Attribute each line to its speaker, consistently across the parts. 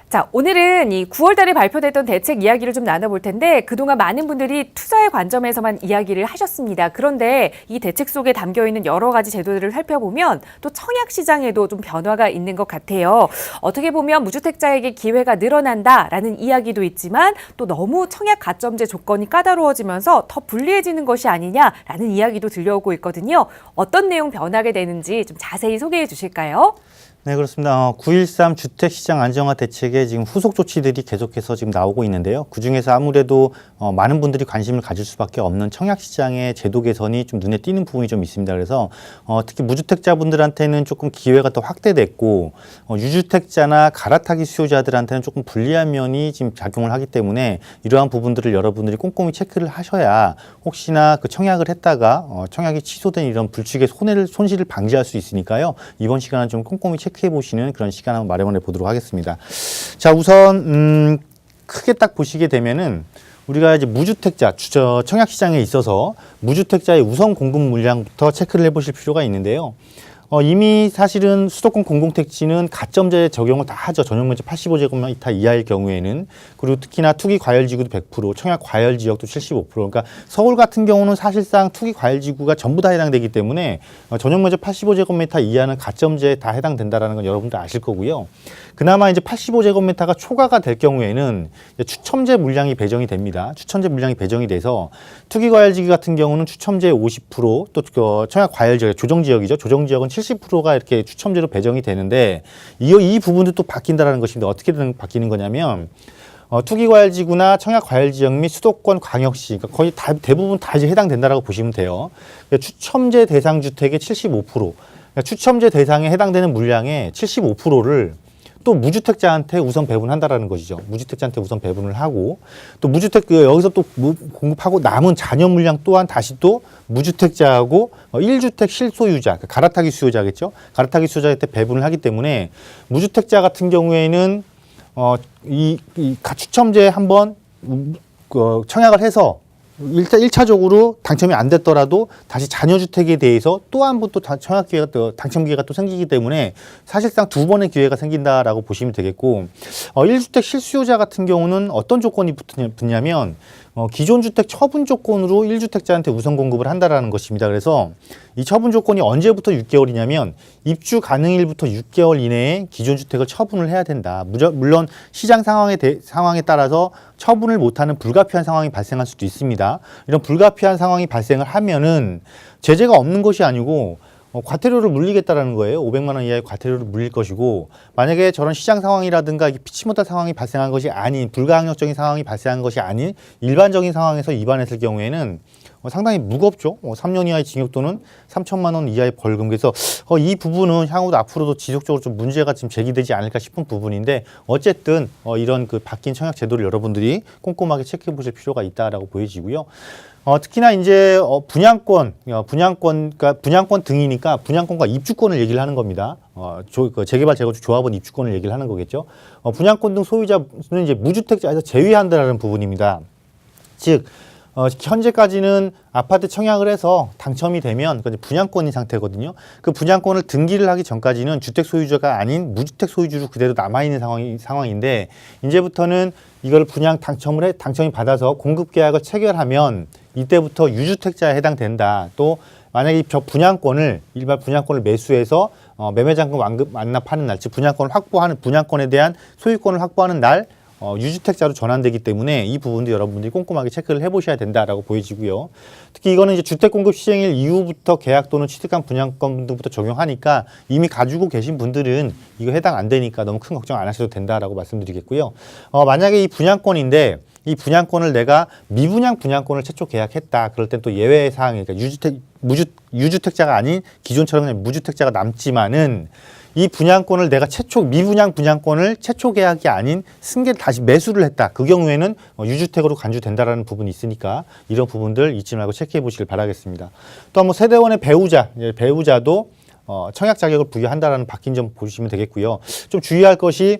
Speaker 1: 자, 오늘은 이 9월 달에 발표됐던 대책 이야기를 좀 나눠볼 텐데 그동안 많은 분들이 투자의 관점에서만 이야기를 하셨습니다. 그런데 이 대책 속에 담겨있는 여러 가지 제도들을 살펴보면 또 청약 시장에도 좀 변화가 있는 것 같아요. 어떻게 보면 무주택자에게 기회가 늘어난다라는 이야기도 있지만 또 너무 청약 가점제 조건이 까다로워지면서 더 불리해지는 것이 아니냐라는 이야기도 들려오고 있거든요. 어떤 내용 변하게 되는지 좀 자세히 소개해 주실까요?
Speaker 2: 네, 그렇습니다. 9.13 주택시장 안정화 대책에 지금 후속 조치들이 계속해서 지금 나오고 있는데요. 그중에서 아무래도 많은 분들이 관심을 가질 수밖에 없는 청약시장의 제도 개선이 좀 눈에 띄는 부분이 좀 있습니다. 그래서 특히 무주택자분들한테는 조금 기회가 더 확대됐고 유주택자나 갈아타기 수요자들한테는 조금 불리한 면이 지금 작용을 하기 때문에 이러한 부분들을 여러분들이 꼼꼼히 체크를 하셔야 혹시나 그 청약을 했다가 청약이 취소된 이런 불측의 손실을 방지할 수 있으니까요. 이번 시간은 좀 꼼꼼히 체크해 보시는 그런 시간 한번 마련해 보도록 하겠습니다. 자, 우선 크게 딱 보시게 되면은 우리가 이제 무주택자 청약 시장에 있어서 무주택자의 우선 공급 물량부터 체크를 해보실 필요가 있는데요. 이미 사실은 수도권 공공택지는 가점제 적용을 다 하죠. 전용면적 85제곱미터 이하일 경우에는. 그리고 특히나 투기 과열지구도 100%, 청약 과열지역도 75%. 그러니까 서울 같은 경우는 사실상 투기 과열지구가 전부 다 해당되기 때문에 전용면적 85제곱미터 이하는 가점제에 다 해당된다는 건 여러분들 아실 거고요. 그나마 이제 85제곱미터가 초과가 될 경우에는 추첨제 물량이 배정이 됩니다. 추첨제 물량이 배정이 돼서 투기 과열지구 같은 경우는 추첨제 50%, 또 청약 과열지역, 조정지역이죠. 조정지역은 70%가 이렇게 추첨제로 배정이 되는데 이 부분도 또 바뀐다는 것인데 어떻게 바뀌는 거냐면 투기과열지구나 청약과열지역 및 수도권 광역시 그러니까 거의 대부분 다 이제 해당된다라고 보시면 돼요. 그러니까 추첨제 대상 주택의 75%, 그러니까 추첨제 대상에 해당되는 물량의 75%를 또 무주택자한테 우선 배분한다라는 것이죠. 무주택자한테 우선 배분을 하고 또 여기서 또 공급하고 남은 잔여 물량 또한 다시 또 무주택자하고 1주택 실소유자, 그러니까 갈아타기 수요자겠죠. 갈아타기 수요자한테 배분을 하기 때문에 무주택자 같은 경우에는 이 추첨제에 한번 청약을 해서 일단 1차적으로 당첨이 안 됐더라도 다시 잔여주택에 대해서 또 한 번 또 청약 기회가 당첨 기회가 또 생기기 때문에 사실상 두 번의 기회가 생긴다라고 보시면 되겠고 1주택 실수요자 같은 경우는 어떤 조건이 붙냐면 기존 주택 처분 조건으로 1주택자한테 우선 공급을 한다라는 것입니다. 그래서 이 처분 조건이 언제부터 6개월이냐면 입주 가능일부터 6개월 이내에 기존 주택을 처분을 해야 된다. 물론 시장 상황에 따라서 처분을 못하는 불가피한 상황이 발생할 수도 있습니다. 이런 불가피한 상황이 발생을 하면은 제재가 없는 것이 아니고 과태료를 물리겠다라는 거예요. 500만 원 이하의 과태료를 물릴 것이고 만약에 저런 시장 상황이라든가 피치 못할 상황이 발생한 것이 아닌 불가항력적인 상황이 발생한 것이 아닌 일반적인 상황에서 위반했을 경우에는 상당히 무겁죠. 3년 이하의 징역 또는 3천만 원 이하의 벌금. 그래서 이 부분은 향후도 앞으로도 지속적으로 좀 문제가 지금 제기되지 않을까 싶은 부분인데 어쨌든 이런 그 바뀐 청약 제도를 여러분들이 꼼꼼하게 체크해 보실 필요가 있다라고 보여지고요. 특히나 이제 그러니까 분양권 등이니까 분양권과 입주권을 얘기를 하는 겁니다. 재개발 재건축 조합원 입주권을 얘기를 하는 거겠죠. 분양권 등 소유자는 이제 무주택자에서 제외한다라는 부분입니다. 즉 현재까지는 아파트 청약을 해서 당첨이 되면 분양권인 상태거든요. 그 분양권을 등기를 하기 전까지는 주택 소유자가 아닌 무주택 소유주로 그대로 남아있는 상황인데 이제부터는 이걸 당첨이 받아서 공급 계약을 체결하면 이때부터 유주택자에 해당된다. 또 만약에 저 일반 분양권을 매수해서 매매장금 완납하는 날, 즉 분양권에 대한 소유권을 확보하는 날 유주택자로 전환되기 때문에 이 부분도 여러분들이 꼼꼼하게 체크를 해보셔야 된다라고 보여지고요. 특히 이거는 이제 주택공급 시행일 이후부터 계약 또는 취득한 분양권 등부터 적용하니까 이미 가지고 계신 분들은 이거 해당 안 되니까 너무 큰 걱정 안 하셔도 된다라고 말씀드리겠고요. 만약에 이 분양권인데 이 분양권을 내가 미분양 분양권을 최초 계약했다. 그럴 땐 또 예외 사항이 그러니까 유주택자가 아닌 기존처럼 그냥 무주택자가 남지만은 이 분양권을 내가 미분양 분양권을 최초 계약이 아닌 승계를 다시 매수를 했다. 그 경우에는 유주택으로 간주된다라는 부분이 있으니까 이런 부분들 잊지 말고 체크해 보시길 바라겠습니다. 또 세대원의 배우자도 청약 자격을 부여한다라는 바뀐 점 보시면 되겠고요. 좀 주의할 것이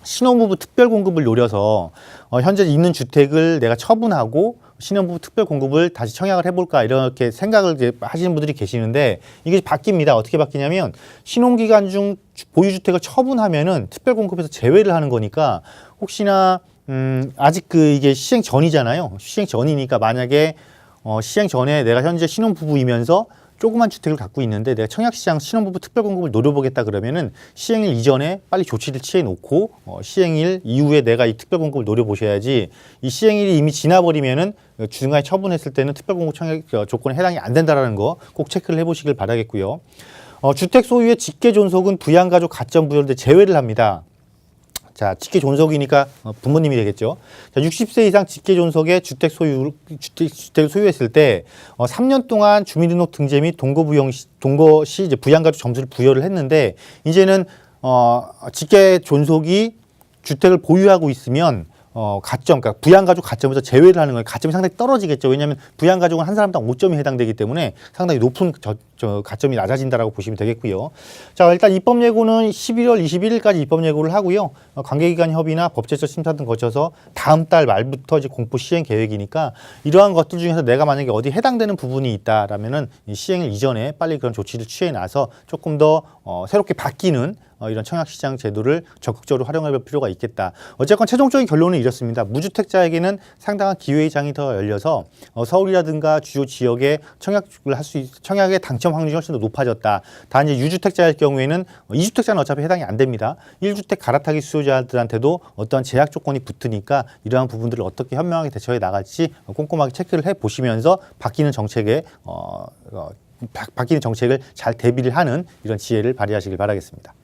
Speaker 2: 신혼부부 특별 공급을 노려서 현재 있는 주택을 내가 처분하고 신혼부부 특별 공급을 다시 청약을 해볼까 이렇게 생각을 이제 하시는 분들이 계시는데 이게 바뀝니다. 어떻게 바뀌냐면 신혼기간 중 보유주택을 처분하면은 특별 공급에서 제외를 하는 거니까 혹시나 아직 이게 시행 전이잖아요. 시행 전이니까 만약에 시행 전에 내가 현재 신혼부부이면서 조그만 주택을 갖고 있는데 내가 청약시장 신혼부부 특별공급을 노려보겠다 그러면은 시행일 이전에 빨리 조치를 취해 놓고 시행일 이후에 내가 이 특별공급을 노려보셔야지 이 시행일이 이미 지나버리면은 중간에 처분했을 때는 특별공급 청약 조건에 해당이 안 된다라는 거 꼭 체크를 해보시길 바라겠고요. 주택 소유의 직계 존속은 부양가족 가점 부여를 제외를 합니다. 자, 직계 존속이니까 부모님이 되겠죠. 자, 60세 이상 직계 존속의 주택을 소유했을 때 3년 동안 주민등록 등재 및 동거 시 이제 부양가족 점수를 부여를 했는데 이제는 직계 존속이 주택을 보유하고 있으면 가점, 그러니까 부양가족 가점에서 제외를 하는 거예요. 가점이 상당히 떨어지겠죠. 왜냐하면 부양가족은 한 사람당 5점이 해당되기 때문에 상당히 높은 가점이 낮아진다라고 보시면 되겠고요. 자, 일단 입법 예고는 11월 21일까지 입법 예고를 하고요. 관계기관 협의나 법제처 심사 등 거쳐서 다음 달 말부터 이제 공포 시행 계획이니까 이러한 것들 중에서 내가 만약에 어디 해당되는 부분이 있다라면은 이 시행일 이전에 빨리 그런 조치를 취해 나서 조금 더 새롭게 바뀌는 이런 청약시장 제도를 적극적으로 활용해 볼 필요가 있겠다. 어쨌건 최종적인 결론은 이렇습니다. 무주택자에게는 상당한 기회의 장이 더 열려서 서울이라든가 주요 지역에 청약의 당첨 확률이 훨씬 더 높아졌다. 단 이제 유주택자일 경우에는 2주택자는 어차피 해당이 안 됩니다. 1주택 갈아타기 수요자들한테도 어떠한 제약 조건이 붙으니까 이러한 부분들을 어떻게 현명하게 대처해 나갈지 꼼꼼하게 체크를 해 보시면서 바뀌는 정책을 잘 대비를 하는 이런 지혜를 발휘하시길 바라겠습니다.